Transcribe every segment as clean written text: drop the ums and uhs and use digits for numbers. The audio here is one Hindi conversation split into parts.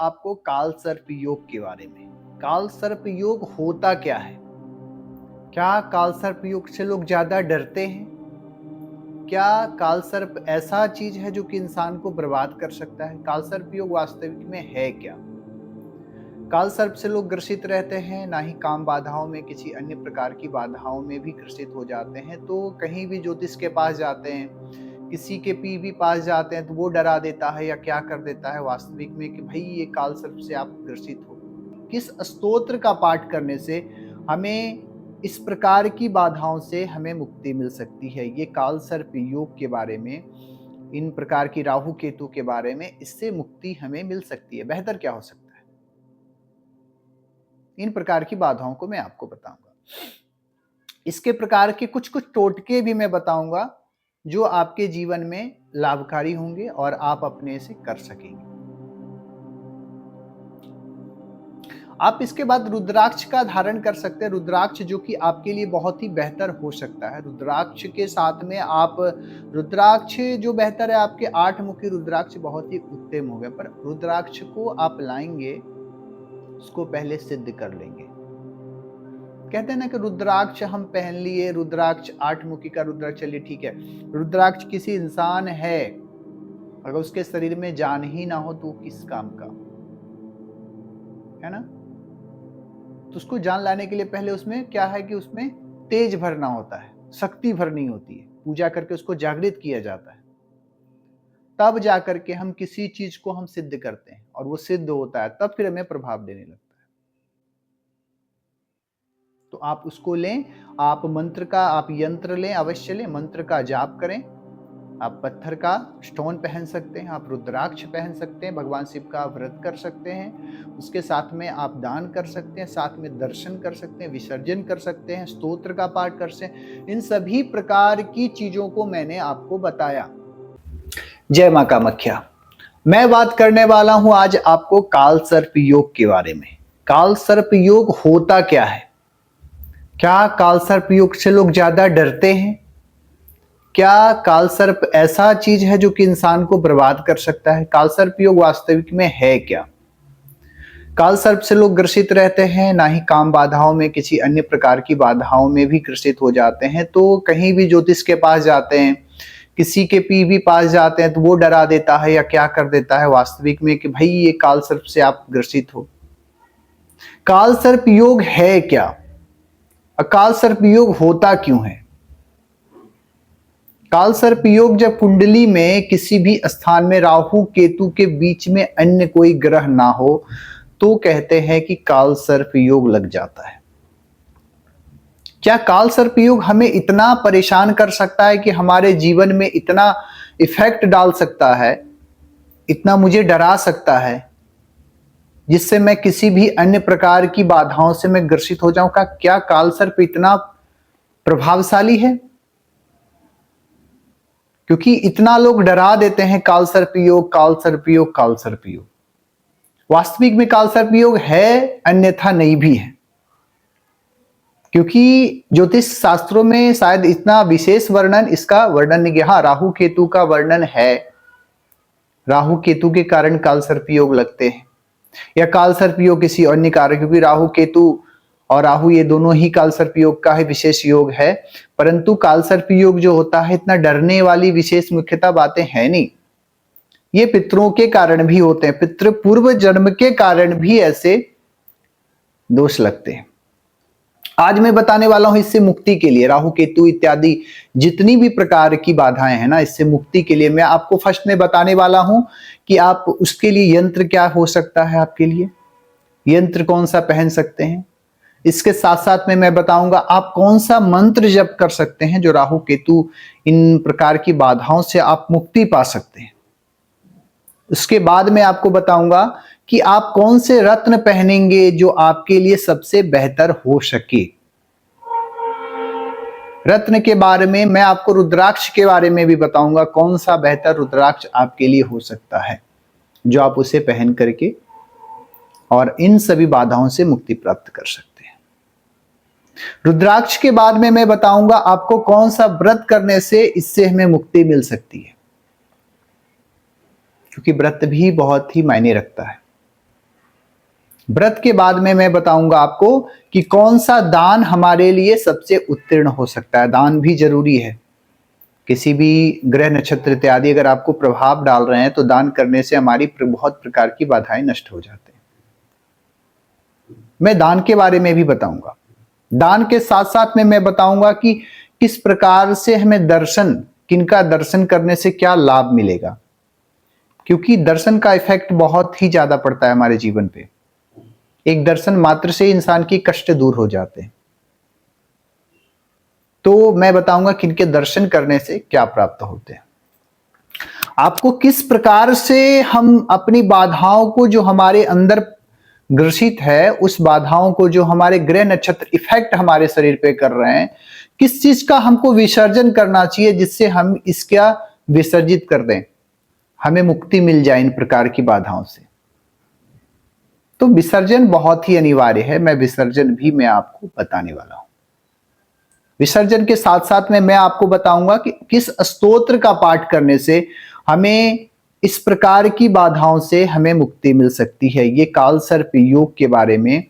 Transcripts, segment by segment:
आपको काल सर्प योग के बारे में। काल सर्प योग होता क्या है? क्या काल सर्प योग से लोग ज्यादा डरते हैं? क्या काल सर्प ऐसा चीज है जो कि इंसान को बर्बाद कर सकता है? काल सर्प योग वास्तविक में है क्या? काल सर्प से लोग ग्रसित रहते हैं, ना ही काम बाधाओं में, किसी अन्य प्रकार की बाधाओं में भी ग्रसित हो जाते हैं। तो कहीं भी ज्योतिष के पास जाते हैं, किसी के पी भी पास जाते हैं, तो वो डरा देता है या क्या कर देता है वास्तविक में कि भाई ये काल सर्प से आप ग्रसित हो। किस स्तोत्र का पाठ करने से हमें इस प्रकार की बाधाओं से हमें मुक्ति मिल सकती है? ये काल सर्प योग के बारे में, इन प्रकार की राहु केतु के बारे में, इससे मुक्ति हमें मिल सकती है। बेहतर क्या हो सकता है? इन प्रकार की बाधाओं को मैं आपको बताऊंगा। इसके प्रकार के कुछ कुछ टोटके भी मैं बताऊंगा जो आपके जीवन में लाभकारी होंगे और आप अपने से कर सकेंगे। आप इसके बाद रुद्राक्ष का धारण कर सकते हैं। रुद्राक्ष जो कि आपके लिए बहुत ही बेहतर हो सकता है। रुद्राक्ष के साथ में आप रुद्राक्ष जो बेहतर है, आपके 8 मुखी रुद्राक्ष बहुत ही उत्तम हो गए। पर रुद्राक्ष को आप लाएंगे, उसको पहले सिद्ध कर लेंगे। कहते हैं ना कि रुद्राक्ष हम पहन लिए, रुद्राक्ष 8 मुखी का रुद्राक्ष, चलिए ठीक है। रुद्राक्ष किसी इंसान है, अगर उसके शरीर में जान ही ना हो तो किस काम का है ना? तो उसको जान लाने के लिए पहले उसमें क्या है कि उसमें तेज भरना होता है, शक्ति भरनी होती है, पूजा करके उसको जागृत किया जाता है। तब जाकर के हम किसी चीज को हम सिद्ध करते हैं और वो सिद्ध होता है, तब फिर हमें प्रभाव देने लगता है। तो आप उसको लें, आप मंत्र का, आप यंत्र लें, अवश्य लें, मंत्र का जाप करें। आप पत्थर का स्टोन पहन सकते हैं, आप रुद्राक्ष पहन सकते हैं, भगवान शिव का व्रत कर सकते हैं, उसके साथ में आप दान कर सकते हैं, साथ में दर्शन कर सकते हैं, विसर्जन कर सकते हैं, स्तोत्र का पाठ कर सकते हैं। इन सभी प्रकार की चीजों को मैंने आपको बताया। जय मां कामाख्या। मैं बात करने वाला हूं आज आपको काल सर्प योग के बारे में। काल सर्प योग होता क्या है? क्या काल सर्प योग से लोग ज्यादा डरते हैं? क्या काल सर्प ऐसा चीज है जो कि इंसान को बर्बाद कर सकता है? काल सर्प योग वास्तविक में है क्या? काल सर्प से लोग ग्रसित रहते हैं, ना ही काम बाधाओं में, किसी अन्य प्रकार की बाधाओं में भी ग्रसित हो जाते हैं। तो कहीं भी ज्योतिष के पास जाते हैं, किसी के पी भी पास जाते हैं, तो वो डरा देता है या क्या कर देता है वास्तविक में कि भाई ये काल सर्प से आप ग्रसित हो। काल सर्प योग है क्या? काल सर्प योग होता क्यों है? काल सर्प योग जब कुंडली में किसी भी स्थान में राहु केतु के बीच में अन्य कोई ग्रह ना हो तो कहते हैं कि काल सर्प योग लग जाता है। क्या काल सर्प योग हमें इतना परेशान कर सकता है कि हमारे जीवन में इतना इफेक्ट डाल सकता है, इतना मुझे डरा सकता है, जिससे मैं किसी भी अन्य प्रकार की बाधाओं से मैं ग्रसित हो जाऊं? का क्या काल सर्प इतना प्रभावशाली है? क्योंकि इतना लोग डरा देते हैं काल सर्प योग, काल सर्प योग, काल सर्प योग। वास्तविक में काल सर्प योग है, अन्यथा नहीं भी है। क्योंकि ज्योतिष शास्त्रों में शायद इतना विशेष वर्णन, इसका वर्णन नहीं किया। हाँ, राहु केतु का वर्णन है, राहु केतु के कारण काल सर्प योग लगते हैं, या काल सर्प योग किसी अन्य कारण, क्योंकि राहु केतु और राहु ये दोनों ही काल सर्प योग का ही विशेष योग है। परंतु काल सर्प योग जो होता है, इतना डरने वाली विशेष मुख्यता बातें हैं नहीं। ये पितरों के कारण भी होते हैं, पितृ पूर्व जन्म के कारण भी ऐसे दोष लगते हैं। आज मैं बताने वाला हूं इससे मुक्ति के लिए, राहु केतु इत्यादि जितनी भी प्रकार की बाधाएं हैं ना, इससे मुक्ति के लिए मैं आपको फर्स्ट में बताने वाला हूं कि आप उसके लिए यंत्र क्या हो सकता है, आपके लिए यंत्र कौन सा पहन सकते हैं। इसके साथ साथ में मैं बताऊंगा आप कौन सा मंत्र जप कर सकते हैं जो राहु केतु इन प्रकार की बाधाओं से आप मुक्ति पा सकते हैं। उसके बाद मैं आपको बताऊंगा कि आप कौन से रत्न पहनेंगे जो आपके लिए सबसे बेहतर हो सके। रत्न के बारे में मैं आपको रुद्राक्ष के बारे में भी बताऊंगा, कौन सा बेहतर रुद्राक्ष आपके लिए हो सकता है जो आप उसे पहन करके और इन सभी बाधाओं से मुक्ति प्राप्त कर सकते हैं। रुद्राक्ष के बाद में मैं बताऊंगा आपको कौन सा व्रत करने से इससे हमें मुक्ति मिल सकती है, क्योंकि व्रत भी बहुत ही मायने रखता है। व्रत के बाद में मैं बताऊंगा आपको कि कौन सा दान हमारे लिए सबसे उत्तीर्ण हो सकता है। दान भी जरूरी है। किसी भी ग्रह नक्षत्र इत्यादि अगर आपको प्रभाव डाल रहे हैं तो दान करने से हमारी बहुत प्रकार की बाधाएं नष्ट हो जाते हैं। मैं दान के बारे में भी बताऊंगा। दान के साथ साथ में मैं बताऊंगा कि किस प्रकार से हमें दर्शन, किनका दर्शन करने से क्या लाभ मिलेगा, क्योंकि दर्शन का इफेक्ट बहुत ही ज्यादा पड़ता है हमारे जीवन पे। एक दर्शन मात्र से इंसान की कष्ट दूर हो जाते हैं। तो मैं बताऊंगा किनके दर्शन करने से क्या प्राप्त होते हैं, आपको किस प्रकार से हम अपनी बाधाओं को जो हमारे अंदर ग्रसित है, उस बाधाओं को जो हमारे ग्रह नक्षत्र इफेक्ट हमारे शरीर पे कर रहे हैं, किस चीज का हमको विसर्जन करना चाहिए जिससे हम इसका विसर्जित कर दें, हमें मुक्ति मिल जाए इन प्रकार की बाधाओं से। तो विसर्जन बहुत ही अनिवार्य है। मैं विसर्जन भी मैं आपको बताने वाला हूं। विसर्जन के साथ साथ में मैं आपको बताऊंगा कि किस स्तोत्र का पाठ करने से हमें इस प्रकार की बाधाओं से हमें मुक्ति मिल सकती है। ये काल सर्प योग के बारे में,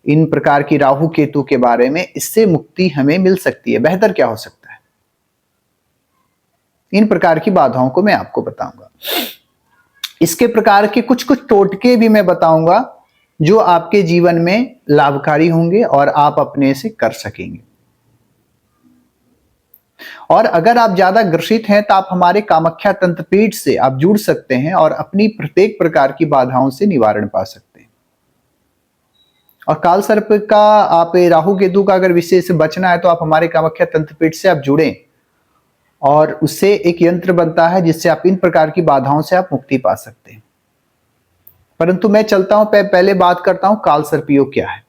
इन प्रकार की राहु केतु के बारे में, इससे मुक्ति हमें मिल सकती है। बेहतर क्या हो सकता है, इन प्रकार की बाधाओं को मैं आपको बताऊंगा। इसके प्रकार के कुछ कुछ टोटके भी मैं बताऊंगा जो आपके जीवन में लाभकारी होंगे और आप अपने से कर सकेंगे। और अगर आप ज्यादा ग्रसित हैं तो आप हमारे कामाख्या तंत्रपीठ से आप जुड़ सकते हैं और अपनी प्रत्येक प्रकार की बाधाओं से निवारण पा सकते हैं। और काल सर्प का, आप राहु केतु का अगर विशेष बचना है तो आप हमारे कामाख्या तंत्रपीठ से आप जुड़ें और उससे एक यंत्र बनता है जिससे आप इन प्रकार की बाधाओं से आप मुक्ति पा सकते हैं। परंतु मैं चलता हूं, पहले बात करता हूं काल सर्प योग क्या है।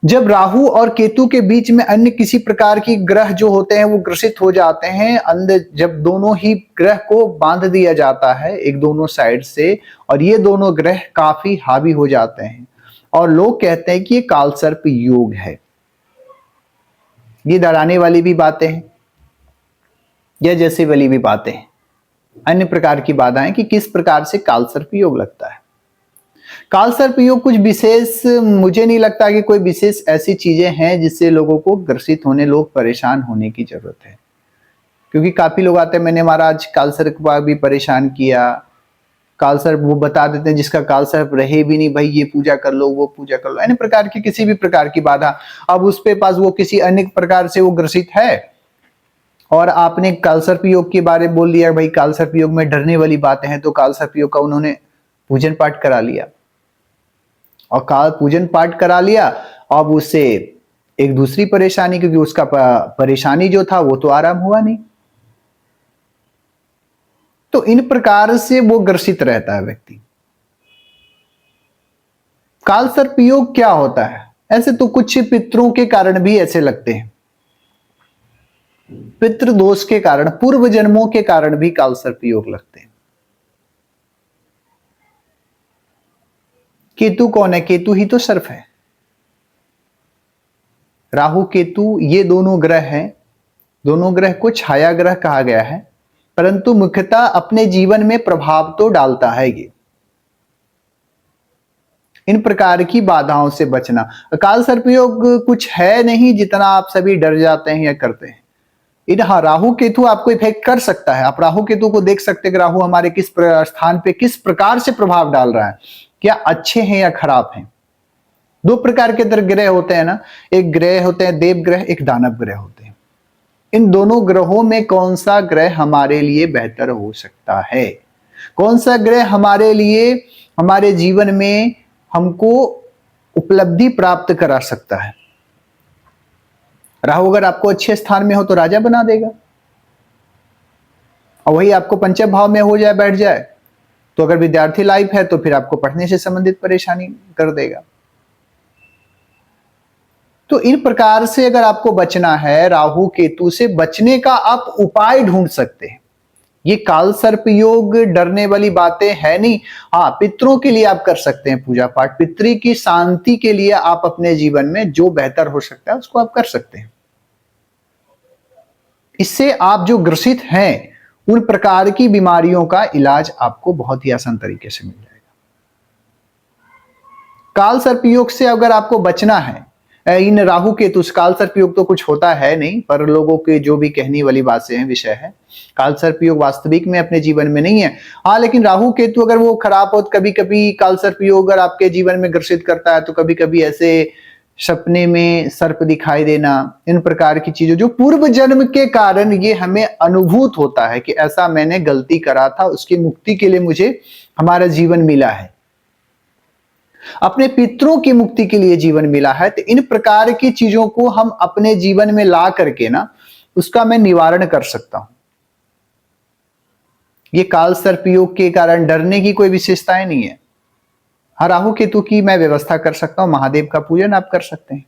जब राहु और केतु के बीच में अन्य किसी प्रकार की ग्रह जो होते हैं वो ग्रसित हो जाते हैं, अंदर जब दोनों ही ग्रह को बांध दिया जाता है एक दोनों साइड से, और ये दोनों ग्रह काफी हावी हो जाते हैं और लोग कहते हैं कि ये काल सर्प योग है। ये डराने वाली भी बातें हैं, या जैसे वाली भी बातें हैं, अन्य प्रकार की बाधाएं कि किस प्रकार से काल सर्प योग लगता है। काल सर्प योग कुछ विशेष, मुझे नहीं लगता कि कोई विशेष ऐसी चीजें हैं जिससे लोगों को ग्रसित होने, लोग परेशान होने की जरूरत है। क्योंकि काफी लोग आते हैं, मैंने महाराज काल सर्प को भी परेशान किया, काल सर्प वो बता देते हैं जिसका काल सर्प रहे भी नहीं, भाई ये पूजा कर लो, वो पूजा कर लो, अन्य प्रकार की किसी भी प्रकार की बाधा। अब उसके पास वो किसी अन्य प्रकार से वो ग्रसित है और आपने काल सर्प योग के बारे में बोल दिया, भाई काल सर्प योग में डरने वाली बातें हैं, तो काल सर्प योग का उन्होंने पूजन पाठ करा लिया और काल पूजन पाठ करा लिया। अब उससे एक दूसरी परेशानी, क्योंकि उसका परेशानी जो था वो तो आराम हुआ नहीं। तो इन प्रकार से वो ग्रसित रहता है व्यक्ति। काल सर्प योग क्या होता है? ऐसे तो कुछ पितरों के कारण भी ऐसे लगते हैं, पितृ दोष के कारण, पूर्व जन्मों के कारण भी काल सर्प योग लगते हैं। केतु कौन है? केतु ही तो सर्प है। राहु केतु ये दोनों ग्रह हैं, दोनों ग्रह को छाया ग्रह कहा गया है, परंतु मुख्यतः अपने जीवन में प्रभाव तो डालता है ये। इन प्रकार की बाधाओं से बचना, काल सर्प योग कुछ है नहीं जितना आप सभी डर जाते हैं या करते हैं। हाँ, राहु केतु आपको इफेक्ट कर सकता है। आप राहु केतु को देख सकते हैं कि राहु हमारे किस स्थान पे किस प्रकार से प्रभाव डाल रहा है, क्या अच्छे हैं या खराब हैं। दो प्रकार के ग्रह होते हैं ना, एक ग्रह होते हैं देव ग्रह, एक दानव ग्रह होते हैं। इन दोनों ग्रहों में कौन सा ग्रह हमारे लिए बेहतर हो सकता है, कौन सा ग्रह हमारे लिए, हमारे जीवन में हमको उपलब्धि प्राप्त करा सकता है। राहु अगर आपको अच्छे स्थान में हो तो राजा बना देगा, और वही आपको पंचम भाव में हो जाए, बैठ जाए, तो अगर विद्यार्थी लाइफ है तो फिर आपको पढ़ने से संबंधित परेशानी कर देगा। तो इन प्रकार से अगर आपको बचना है, राहु केतु से बचने का आप उपाय ढूंढ सकते हैं। ये काल सर्प योग डरने वाली बातें है नहीं। हाँ, पितरों के लिए आप कर सकते हैं पूजा पाठ, पितरी की शांति के लिए आप अपने जीवन में जो बेहतर हो सकता है उसको आप कर सकते हैं। इससे आप जो ग्रसित हैं उन प्रकार की बीमारियों का इलाज आपको बहुत ही आसान तरीके से मिल जाएगा। काल सर्प योग से अगर आपको बचना है, इन राहु केतु से, काल सर्प योग तो कुछ होता है नहीं, पर लोगों के जो भी कहने वाली बातें हैं, विषय है। काल सर्प योग वास्तविक में अपने जीवन में नहीं है। हाँ, लेकिन राहु केतु अगर वो खराब हो, कभी कभी काल सर्प योग अगर आपके जीवन में ग्रसित करता है, तो कभी कभी ऐसे सपने में सर्प दिखाई देना, इन प्रकार की चीजें जो पूर्व जन्म के कारण ये हमें अनुभूत होता है कि ऐसा मैंने गलती करा था, उसकी मुक्ति के लिए मुझे हमारा जीवन मिला है, अपने पितरों की मुक्ति के लिए जीवन मिला है। तो इन प्रकार की चीजों को हम अपने जीवन में ला करके ना, उसका मैं निवारण कर सकता हूं। ये काल सर्प योग के कारण डरने की कोई विशेषताएं नहीं है। हाँ, राहु केतु की मैं व्यवस्था कर सकता हूं, महादेव का पूजन आप कर सकते हैं,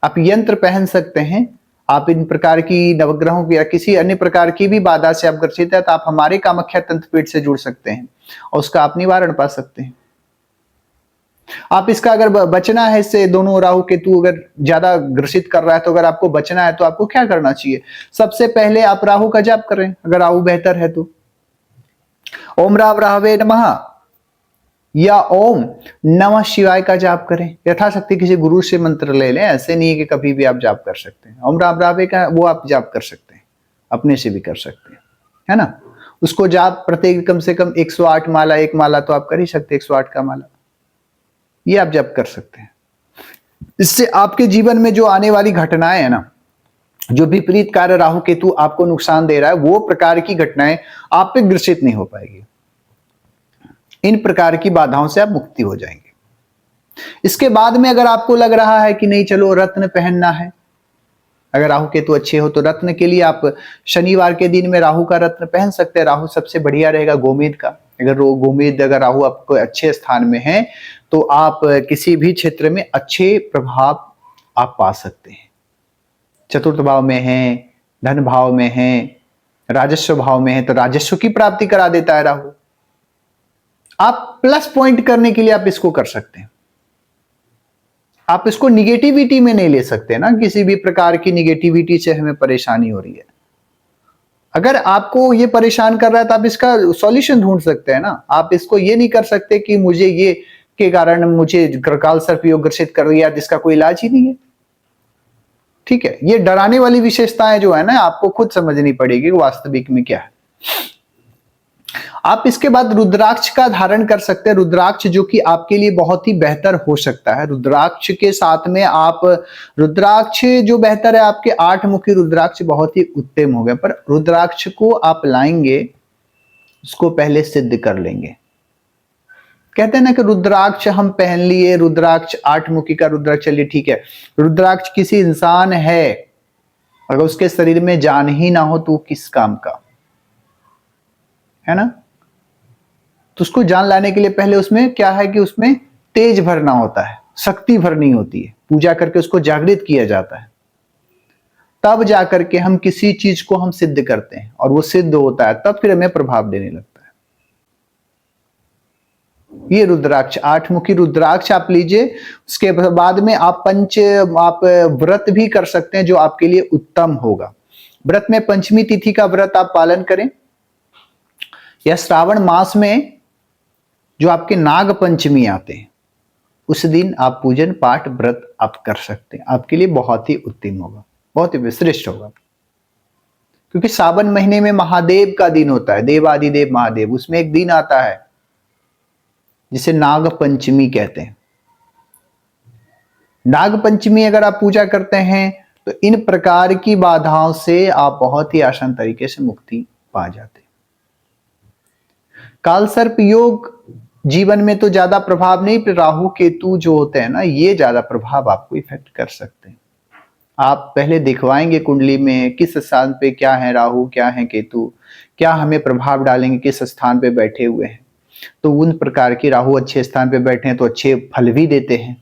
आप यंत्र पहन सकते हैं, आप इन प्रकार की नवग्रहों की या किसी अन्य प्रकार की भी बाधा से आप ग्रसित है, तो आप हमारे कामाख्या तंत्र पीठ से जुड़ सकते हैं और उसका आप निवारण पा सकते हैं। आप इसका अगर बचना है, इससे दोनों राहु केतु अगर ज्यादा ग्रसित कर रहा है, तो अगर आपको बचना है तो आपको क्या करना चाहिए? सबसे पहले आप राहु का जाप करें, अगर राहु बेहतर है तो ओम राम राहवे नमः या ओम नमः शिवाय का जाप करें। यथाशक्ति किसी गुरु से मंत्र ले लें, ऐसे नहीं है कि कभी भी आप जाप कर सकते हैं। ओम राम राहवे का वो आप जाप कर सकते हैं, अपने से भी कर सकते हैं, है ना। उसको जाप प्रत्येक कम से कम 108 माला, एक माला तो आप कर ही सकते हैं, 108 का माला ये आप जप कर सकते हैं। इससे आपके जीवन में जो आने वाली घटनाएं है ना, जो विपरीत कार्य राहु केतु आपको नुकसान दे रहा है, वो प्रकार की घटनाएं आप पे ग्रसित नहीं हो पाएगी। इन प्रकार की बाधाओं से आप मुक्ति हो जाएंगे। इसके बाद में अगर आपको लग रहा है कि नहीं चलो रत्न पहनना है, अगर राहु केतु अच्छे हो तो रत्न के लिए आप शनिवार के दिन में राहु का रत्न पहन सकते हैं। राहु सबसे बढ़िया रहेगा गोमेद का। अगर गोमेद, अगर राहु आपको अच्छे स्थान में है तो आप किसी भी क्षेत्र में अच्छे प्रभाव आप पा सकते हैं। चतुर्थ भाव में है, धन भाव में है, राजस्व भाव में है, तो राजस्व की प्राप्ति करा देता है राहु। आप प्लस पॉइंट करने के लिए आप इसको कर सकते हैं। आप इसको निगेटिविटी में नहीं ले सकते ना, किसी भी प्रकार की निगेटिविटी से हमें परेशानी हो रही है। अगर आपको ये परेशान कर रहा है तो आप इसका सॉल्यूशन ढूंढ सकते हैं ना। आप इसको ये नहीं कर सकते कि मुझे ये के कारण मुझे काल सर्प योग ग्रसित कर रही है, जिसका कोई इलाज ही नहीं है। ठीक है, ये डराने वाली विशेषताएं जो है ना, आपको खुद समझनी पड़ेगी वास्तविक में क्या है। आप इसके बाद रुद्राक्ष का धारण कर सकते हैं। रुद्राक्ष जो कि आपके लिए बहुत ही बेहतर हो सकता है। रुद्राक्ष के साथ में आप, रुद्राक्ष जो बेहतर है आपके 8 मुखी रुद्राक्ष बहुत ही उत्तम हो गए, पर रुद्राक्ष को आप लाएंगे, उसको पहले सिद्ध कर लेंगे। कहते हैं ना कि रुद्राक्ष हम पहन लिए, रुद्राक्ष 8 मुखी का रुद्राक्ष, चलिए ठीक है। रुद्राक्ष किसी इंसान है, अगर उसके शरीर में जान ही ना हो तो किस काम का, है ना। तो उसको जान लाने के लिए पहले उसमें क्या है कि उसमें तेज भरना होता है, शक्ति भरनी होती है, पूजा करके उसको जागृत किया जाता है, तब जाकर के हम किसी चीज को हम सिद्ध करते हैं और वो सिद्ध होता है, तब फिर हमें प्रभाव देने लगता है। ये रुद्राक्ष 8 मुखी रुद्राक्ष आप लीजिए। उसके बाद में आप आप व्रत भी कर सकते हैं, जो आपके लिए उत्तम होगा। व्रत में पंचमी तिथि का व्रत आप पालन करें, या श्रावण मास में जो आपके नाग पंचमी आते हैं उस दिन आप पूजन पाठ व्रत आप कर सकते हैं। आपके लिए बहुत ही उत्तम होगा, बहुत ही श्रेष्ठ होगा, क्योंकि सावन महीने में महादेव का दिन होता है, देवादिदेव महादेव। उसमें एक दिन आता है जिसे नाग पंचमी कहते हैं। नाग पंचमी अगर आप पूजा करते हैं तो इन प्रकार की बाधाओं से आप बहुत ही आसान तरीके से मुक्ति पा जाते हैं। काल सर्प योग जीवन में तो ज्यादा प्रभाव नहीं, पर राहु केतु जो होते हैं ना, ये ज्यादा प्रभाव आपको इफेक्ट कर सकते हैं। आप पहले दिखवाएंगे कुंडली में किस स्थान पे क्या है राहु, क्या है केतु, क्या हमें प्रभाव डालेंगे, किस स्थान पे बैठे हुए हैं। तो उन प्रकार की, राहु अच्छे स्थान पे बैठे हैं तो अच्छे फल भी देते हैं,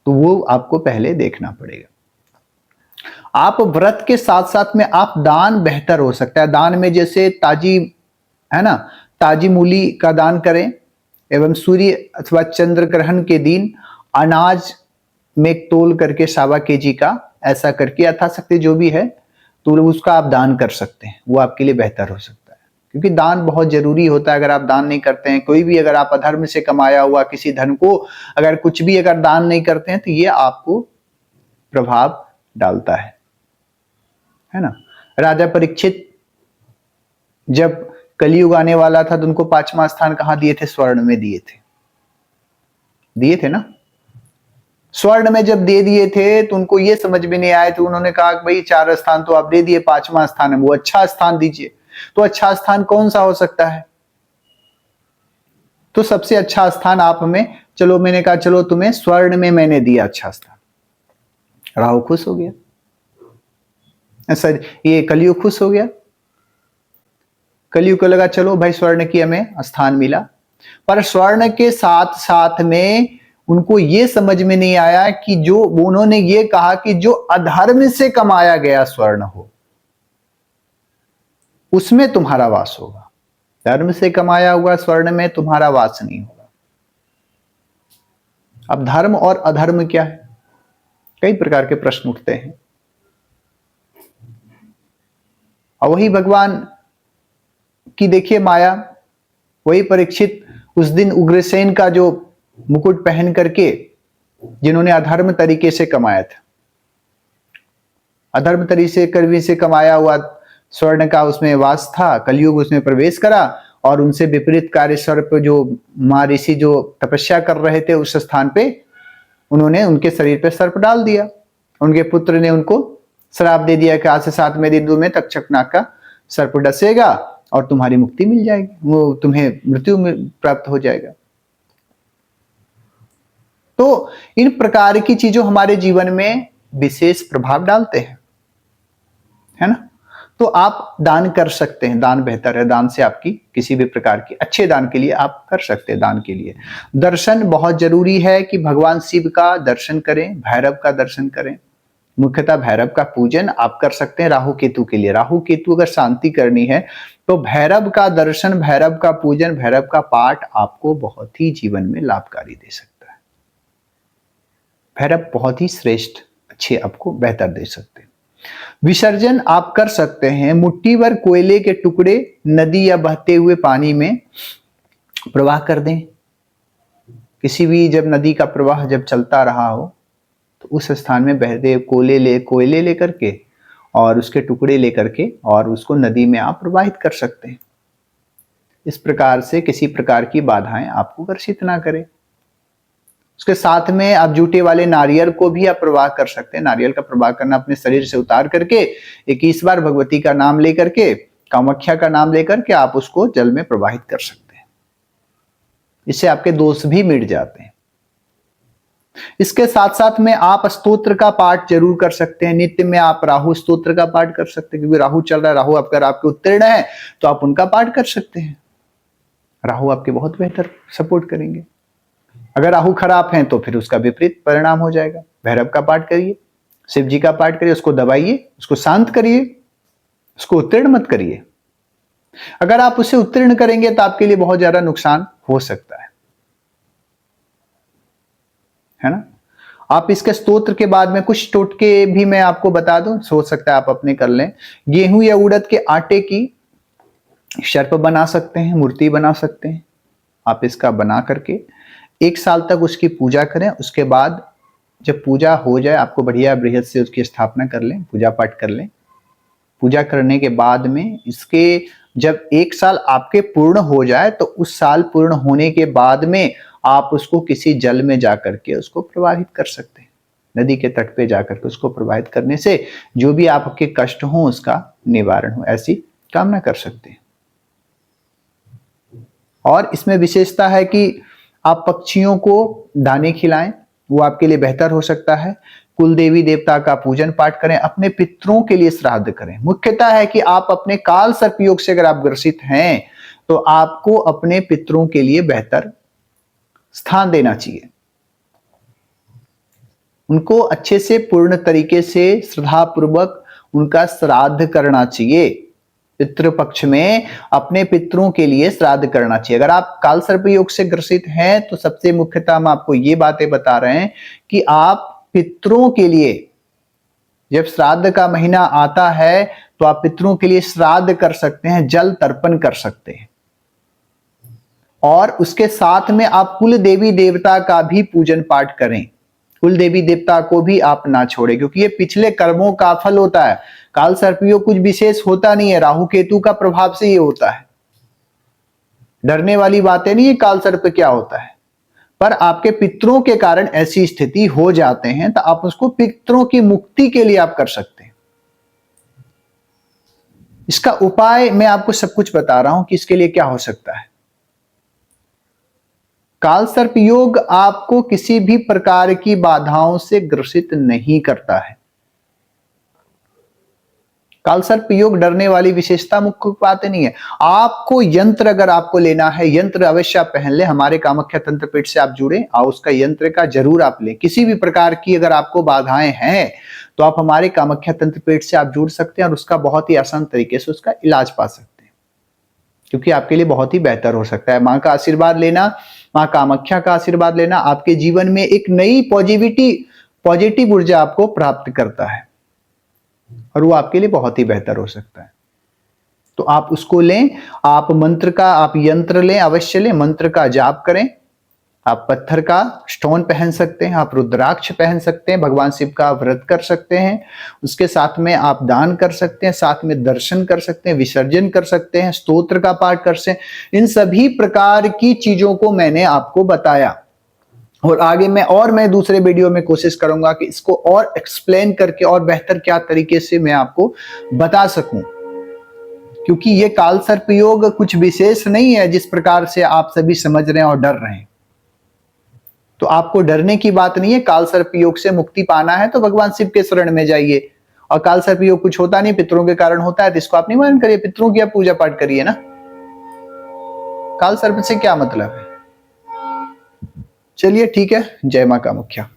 तो वो आपको पहले देखना पड़ेगा। आप व्रत के साथ साथ में आप दान बेहतर हो सकता है। दान में जैसे ताजी, है ना, ताजी मूली का दान करें, एवं सूर्य अथवा चंद्र ग्रहण के दिन अनाज में तोल करके 1.25 kg का, ऐसा करके यथाशक्ति जो भी है तो उसका आप दान कर सकते हैं, वो आपके लिए बेहतर हो सकता है। क्योंकि दान बहुत जरूरी होता है। अगर आप दान नहीं करते हैं, कोई भी अगर आप अधर्म से कमाया हुआ किसी धन को अगर कुछ भी अगर दान नहीं करते हैं तो ये आपको प्रभाव डालता है ना। राजा परीक्षित जब कलयुग आने वाला था तो उनको 5वां स्थान कहां दिए थे? स्वर्ण में दिए थे ना। स्वर्ण में जब दे दिए थे तो उनको ये समझ में नहीं आया, तो उन्होंने कहा कि भाई 4 स्थान तो आप दे दिए, 5वां स्थान है वो अच्छा स्थान दीजिए। तो अच्छा स्थान कौन सा हो सकता है? तो सबसे अच्छा स्थान आप हमें, चलो मैंने कहा चलो तुम्हें स्वर्ण में मैंने दिया अच्छा स्थान। राहु खुश हो गया, सर ये कलयुग खुश हो गया। कलयुग को लगा चलो भाई स्वर्ण की हमें स्थान मिला, पर स्वर्ण के साथ साथ में उनको ये समझ में नहीं आया कि जो उन्होंने ये कहा कि जो अधर्म से कमाया गया स्वर्ण हो उसमें तुम्हारा वास होगा, धर्म से कमाया हुआ स्वर्ण में तुम्हारा वास नहीं होगा। अब धर्म और अधर्म क्या है? कई प्रकार के प्रश्न उठते हैं, और वही भगवान की देखिए माया। वही परीक्षित उस दिन उग्रसेन का जो मुकुट पहन करके जिन्होंने अधर्म तरीके से कमाया था, अधर्म तरीके से कमाया हुआ स्वर्ण का उसमें वास था, कलयुग उसमें प्रवेश करा और उनसे विपरीत कार्य सर्प जो मां ऋषि जो तपस्या कर रहे थे उस स्थान पे उन्होंने उनके शरीर पे सर्प डाल दिया। उनके पुत्र ने उनको श्राप दे दिया कि आज से 7वें दिन में तक्षकनाग का सर्प डसेगा और तुम्हारी मुक्ति मिल जाएगी, वो तुम्हें मृत्यु में प्राप्त हो जाएगा। तो इन प्रकार की चीजों हमारे जीवन में विशेष प्रभाव डालते हैं, है ना। तो आप दान कर सकते हैं, दान बेहतर है। दान से आपकी किसी भी प्रकार की अच्छे दान के लिए आप कर सकते हैं। दान के लिए दर्शन बहुत जरूरी है कि भगवान शिव का दर्शन करें, भैरव का दर्शन करें। मुख्यतः भैरव का पूजन आप कर सकते हैं राहु केतु के लिए। राहु केतु अगर शांति करनी है तो भैरव का दर्शन, भैरव का पूजन, भैरव का पाठ आपको बहुत ही जीवन में लाभकारी दे सकता है। भैरव बहुत ही श्रेष्ठ अच्छे आपको बेहतर दे सकते हैं। विसर्जन आप कर सकते हैं, मुट्ठी भर कोयले के टुकड़े नदी या बहते हुए पानी में प्रवाह कर दें। किसी भी जब नदी का प्रवाह जब चलता रहा हो तो उस स्थान में बहते कोयले लेकर के और उसके टुकड़े लेकर के और उसको नदी में आप प्रवाहित कर सकते हैं। इस प्रकार से किसी प्रकार की बाधाएं आपको ग्रसित ना करें। उसके साथ में आप जूटे वाले नारियल को भी आप प्रवाह कर सकते हैं। नारियल का प्रवाह करना अपने शरीर से उतार करके 21 बार भगवती का नाम लेकर के, कामाख्या का नाम लेकर के आप उसको जल में प्रवाहित कर सकते हैं। इससे आपके दोष भी मिट जाते हैं। इसके साथ साथ में आप स्तोत्र का पाठ जरूर कर सकते हैं। नित्य में आप राहु स्तोत्र का पाठ कर सकते हैं, क्योंकि राहु चल रहा है। राहु अगर आपके उत्तीर्ण है तो आप उनका पाठ कर सकते हैं। राहु आपके बहुत बेहतर सपोर्ट करेंगे। अगर राहु खराब है तो फिर उसका विपरीत परिणाम हो जाएगा। भैरव का पाठ करिए, शिव जी का पाठ करिए, उसको दबाइए, उसको शांत करिए, उसको उत्तीर्ण मत करिए। अगर आप उसे उत्तीर्ण करेंगे तो आपके लिए बहुत ज्यादा नुकसान हो सकता है ना। आप इसके स्तोत्र के बाद में कुछ टोटके भी मैं आपको बता दूं, सोच सकता है आप अपने कर लें। गेहूं या उड़द के आटे की सर्प बना सकते हैं, मूर्ति बना सकते हैं। आप इसका बना करके 1 साल तक उसकी पूजा करें। उसके बाद जब पूजा हो जाए, आपको बढ़िया बृहद से उसकी स्थापना कर लें, पूजा पाठ कर लें। पूजा करने के बाद में इसके जब 1 साल आपके पूर्ण हो जाए तो उस साल पूर्ण होने के बाद में आप उसको किसी जल में जाकर के उसको प्रवाहित कर सकते हैं। नदी के तट पे जाकर के उसको प्रवाहित करने से जो भी आपके कष्ट हो उसका निवारण हो, ऐसी कामना कर सकते हैं। और इसमें विशेषता है कि आप पक्षियों को दाने खिलाएं, वो आपके लिए बेहतर हो सकता है। कुल देवी देवता का पूजन पाठ करें, अपने पितरों के लिए श्राद्ध करें। मुख्यतः है कि आप अपने काल सर्प योग से अगर आप ग्रसित हैं तो आपको अपने पितरों के लिए बेहतर स्थान देना चाहिए। उनको अच्छे से पूर्ण तरीके से श्रद्धा पूर्वक उनका श्राद्ध करना चाहिए। पितृ पक्ष में अपने पितरों के लिए श्राद्ध करना चाहिए। अगर आप काल सर्प योग से ग्रसित हैं तो सबसे मुख्यतः हम आपको ये बातें बता रहे हैं कि आप पितरों के लिए जब श्राद्ध का महीना आता है तो आप पितरों के लिए श्राद्ध कर सकते हैं, जल तर्पण कर सकते हैं, और उसके साथ में आप कुल देवी देवता का भी पूजन पाठ करें। कुल देवी देवता को भी आप ना छोड़ें, क्योंकि ये पिछले कर्मों का फल होता है। काल सर्पयोग कुछ विशेष होता नहीं है, राहु केतु का प्रभाव से ये होता है। डरने वाली बातें नहीं है काल सर्प क्या होता है, पर आपके पितरों के कारण ऐसी स्थिति हो जाते हैं तो आप उसको पितरों की मुक्ति के लिए आप कर सकते हैं। इसका उपाय मैं आपको सब कुछ बता रहा हूं कि इसके लिए क्या हो सकता है। काल सर्प योग आपको किसी भी प्रकार की बाधाओं से ग्रसित नहीं करता है। काल सर्प योग डरने वाली विशेषता मुख्य बात नहीं है। आपको यंत्र अगर आपको लेना है, यंत्र अवश्य आप पहन ले। हमारे कामाख्या तंत्र पीठ से आप जुड़े और उसका यंत्र का जरूर आप लें। किसी भी प्रकार की अगर आपको बाधाएं हैं तो आप हमारे कामाख्या तंत्र पीठ से आप जुड़ सकते हैं और उसका बहुत ही आसान तरीके से उसका इलाज पा सकते हैं, क्योंकि आपके लिए बहुत ही बेहतर हो सकता है। मां का आशीर्वाद लेना, मां कामाख्या का आशीर्वाद लेना आपके जीवन में एक नई पॉजिटिव ऊर्जा आपको प्राप्त करता है और वो आपके लिए बहुत ही बेहतर हो सकता है। तो आप उसको लें, आप मंत्र का आप यंत्र लें, अवश्य लें, मंत्र का जाप करें। आप पत्थर का स्टोन पहन सकते हैं, आप रुद्राक्ष पहन सकते हैं, भगवान शिव का व्रत कर सकते हैं, उसके साथ में आप दान कर सकते हैं, साथ में दर्शन कर सकते हैं, विसर्जन कर सकते हैं, स्तोत्र का पाठ कर सकते हैं। इन सभी प्रकार की चीजों को मैंने आपको बताया और आगे मैं दूसरे वीडियो में कोशिश करूंगा कि इसको और एक्सप्लेन करके और बेहतर क्या तरीके से मैं आपको बता सकूं, क्योंकि ये काल सर्प योग कुछ विशेष नहीं है जिस प्रकार से आप सभी समझ रहे हैं और डर रहे हैं। तो आपको डरने की बात नहीं है। काल सर्प योग से मुक्ति पाना है तो भगवान शिव के शरण में जाइए। और काल सर्प योग कुछ होता नहीं, पितरों के कारण होता है, तो इसको आप निवारण करिए, पितरों की आप पूजा पाठ करिए ना। काल सर्प से क्या मतलब है। चलिए ठीक है, जय मां कामाख्या।